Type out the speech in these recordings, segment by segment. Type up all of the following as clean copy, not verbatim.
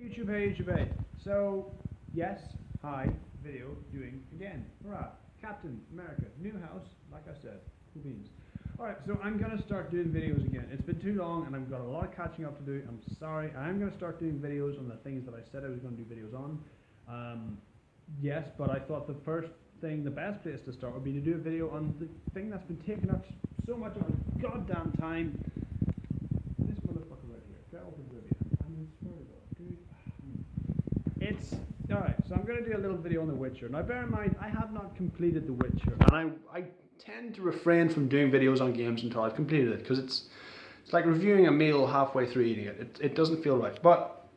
YouTube, hey YouTube, hey. So, yes, hi, video doing again. Hurrah. Captain America, new house, like I said, cool beans. Alright, so I'm going to start doing videos again. It's been too long and I've got a lot of catching up to do. I'm sorry. I'm going to start doing videos on the things that I said I was going to do videos on. Yes, but I thought the first thing, the best place to start would be to do a video on the thing that's been taking up so much of my goddamn time. This motherfucker right here, Geralt of Rivia. I mean, swear to God, dude. It's alright, so I'm going to do a little video on The Witcher. Now bear in mind, I have not completed The Witcher, and I tend to refrain from doing videos on games until I've completed it, because it's like reviewing a meal halfway through eating it. It doesn't feel right, but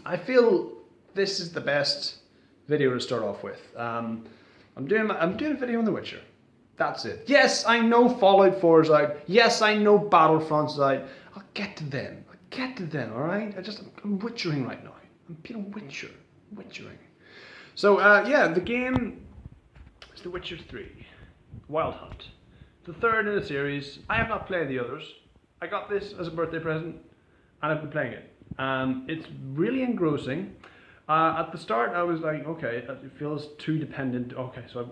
I feel this is the best video to start off with. I'm doing a video on The Witcher. That's it. Yes, I know Fallout 4 is out. Yes, I know Battlefront's out. I'll get to them. Alright? I'm witchering right now. I'm being a witcher. Witchering. So, yeah, the game is The Witcher 3. Wild Hunt. The third in the series. I have not played the others. I got this as a birthday present, and I've been playing it. It's really engrossing. At the start, I was like, okay, it feels too dependent. Okay, so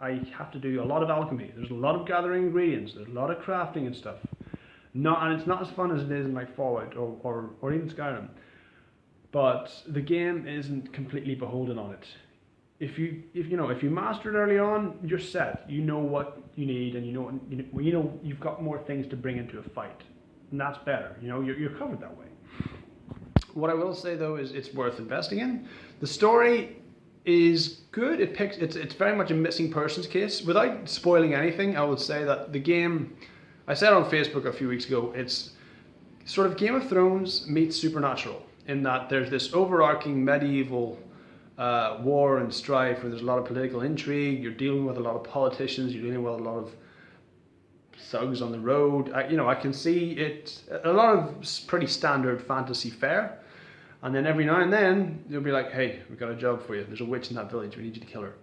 I have to do a lot of alchemy. There's a lot of gathering ingredients. There's a lot of crafting and stuff. And it's not as fun as it is in like Fallout or even Skyrim. But the game isn't completely beholden on it. If you master it early on, you're set. You know what you need, and you've got more things to bring into a fight, and that's better. You're covered that way. What I will say though is it's worth investing in. The story is good. It's very much a missing persons case. Without spoiling anything, I would say that the game, I said on Facebook a few weeks ago, it's sort of Game of Thrones meets Supernatural, in that there's this overarching medieval war and strife, where there's a lot of political intrigue. You're dealing with a lot of politicians. You're dealing with a lot of thugs on the road. I can see it. A lot of pretty standard fantasy fare. And then every now and then you'll be like, "Hey, we've got a job for you. There's a witch in that village. We need you to kill her."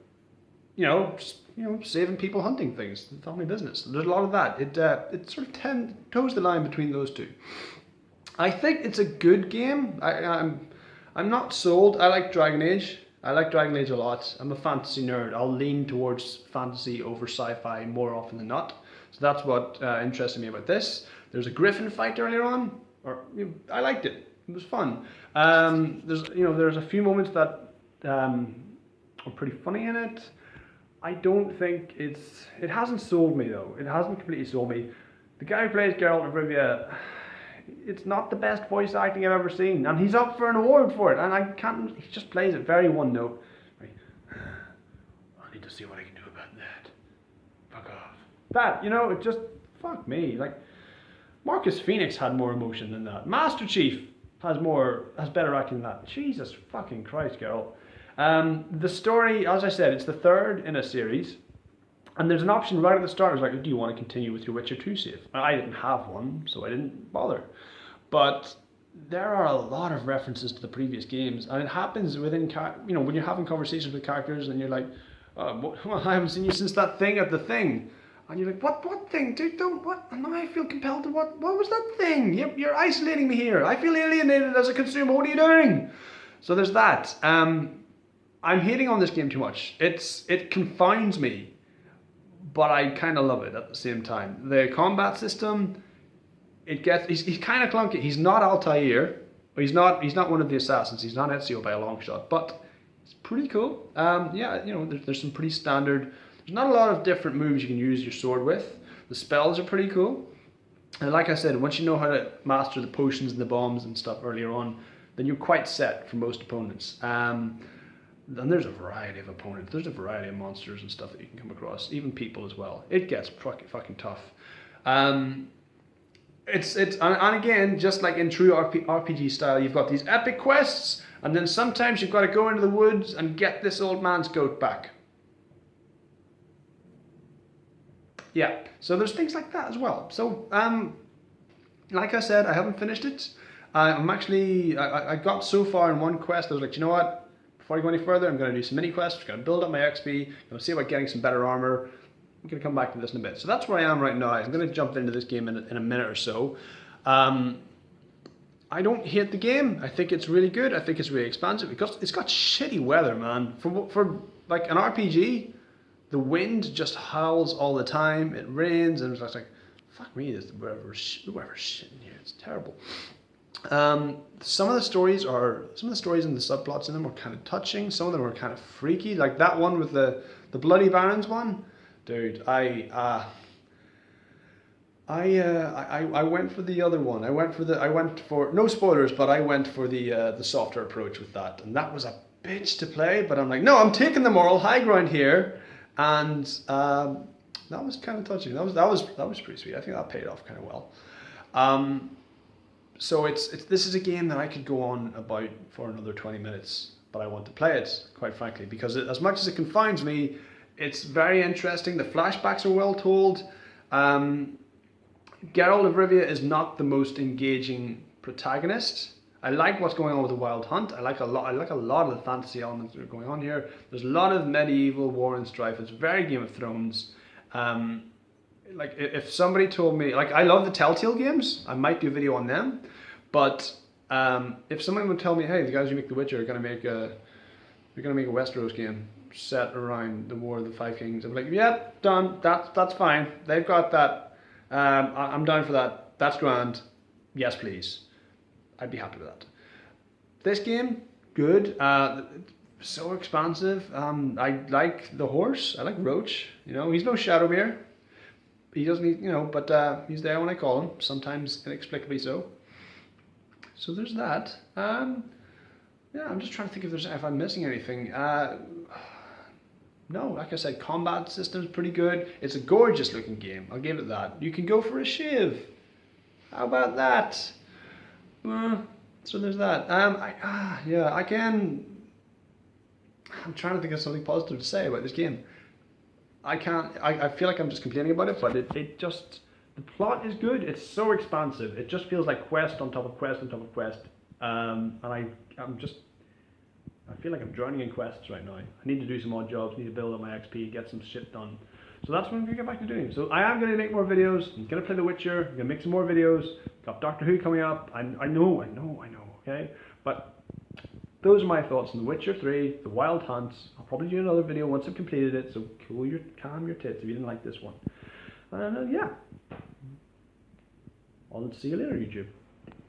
Saving people, hunting things, family business. There's a lot of that. It sort of toes the line between those two. I think it's a good game. I'm not sold. I like Dragon Age. I like Dragon Age a lot. I'm a fantasy nerd. I'll lean towards fantasy over sci-fi more often than not. So that's what interested me about this. There's a griffin fight earlier on. I liked it. It was fun. There's a few moments that are pretty funny in it. I don't think it hasn't sold me though. It hasn't completely sold me. The guy who plays Geralt of Rivia, it's not the best voice acting I've ever seen, and he's up for an award for it, and he just plays it very one note. Right. I need to see what I can do about that. Fuck off. It just, fuck me. Like, Marcus Phoenix had more emotion than that. Master Chief has better acting than that. Jesus fucking Christ, Geralt. The story, as I said, it's the third in a series. And there's an option right at the start. It's like, do you want to continue with your Witcher 2 save? I didn't have one, so I didn't bother. But there are a lot of references to the previous games, and it happens within, when you're having conversations with characters, and you're like, oh, well, I haven't seen you since that thing at the thing. And you're like, what thing? Dude, what? And now I feel compelled to what was that thing? You're isolating me here. I feel alienated as a consumer. What are you doing? So there's that. I'm hating on this game too much. It confines me, but I kind of love it at the same time. The combat system, he's kind of clunky. He's not Altair. He's not one of the assassins. He's not Ezio by a long shot, but it's pretty cool. There's some pretty standard. There's not a lot of different moves you can use your sword with. The spells are pretty cool. And like I said, once you know how to master the potions and the bombs and stuff earlier on, then you're quite set for most opponents. And there's a variety of opponents. There's a variety of monsters and stuff that you can come across, even people as well. It gets fucking tough. And again, just like in true RPG style, you've got these epic quests, and then sometimes you've got to go into the woods and get this old man's goat back. Yeah, so there's things like that as well. So, like I said, I haven't finished it. I got so far in one quest, I was like, you know what? Before I go any further, I'm going to do some mini quests. I'm going to build up my XP. I'm going to see about getting some better armor. I'm going to come back to this in a bit. So that's where I am right now. I'm going to jump into this game in a minute or so. I don't hate the game. I think it's really good. I think it's really expansive because it's got shitty weather, man. For like an RPG, the wind just howls all the time. It rains, and it's just like, fuck me, the weather's shitting here. It's terrible. Some of the stories and the subplots in them are kind of touching. Some of them are kind of freaky. Like that one with the Bloody Barons one, dude. I went for the other one. I went for no spoilers, but I went for the softer approach with that, and that was a bitch to play. But I'm like, no, I'm taking the moral high ground here, and that was kind of touching. That was pretty sweet. I think that paid off kind of well. So this is a game that I could go on about for another 20 minutes, but I want to play it, quite frankly, because as much as it confines me, it's very interesting. The flashbacks are well told. Geralt of Rivia is not the most engaging protagonist. I like what's going on with the Wild Hunt. I like a lot of the fantasy elements that are going on here. There's a lot of medieval war and strife. It's very Game of Thrones. Like if somebody told me, like I love the Telltale games, I might do a video on them. But if someone would tell me, hey, the guys who make The Witcher are gonna make a Westeros game set around the War of the Five Kings, I'm like, yeah, done. That's fine. They've got that. I'm down for that. That's grand. Yes, please. I'd be happy with that. This game, good. So expansive. I like the horse. I like Roach. You know, he's no Shadowmere. He doesn't need, you know, but he's there when I call him. Sometimes inexplicably so. So there's that. Yeah, I'm just trying to think if I'm missing anything. No, like I said, combat system's pretty good. It's a gorgeous looking game. I'll give it that. You can go for a shave. How about that? So there's that. Yeah, I'm trying to think of something positive to say about this game. I feel like I'm just complaining about it, but the plot is good. It's so expansive. It just feels like quest on top of quest on top of quest. And I feel like I'm drowning in quests right now. I need to do some odd jobs, need to build up my XP, get some shit done. So that's what I'm going to get back to doing. So I am going to make more videos. I'm going to play The Witcher. I'm going to make some more videos. Got Doctor Who coming up. I know, okay? But those are my thoughts on The Witcher 3, The Wild Hunt. I'll probably do another video once I've completed it, so calm your tits if you didn't like this one. And yeah. I'll see you later, YouTube.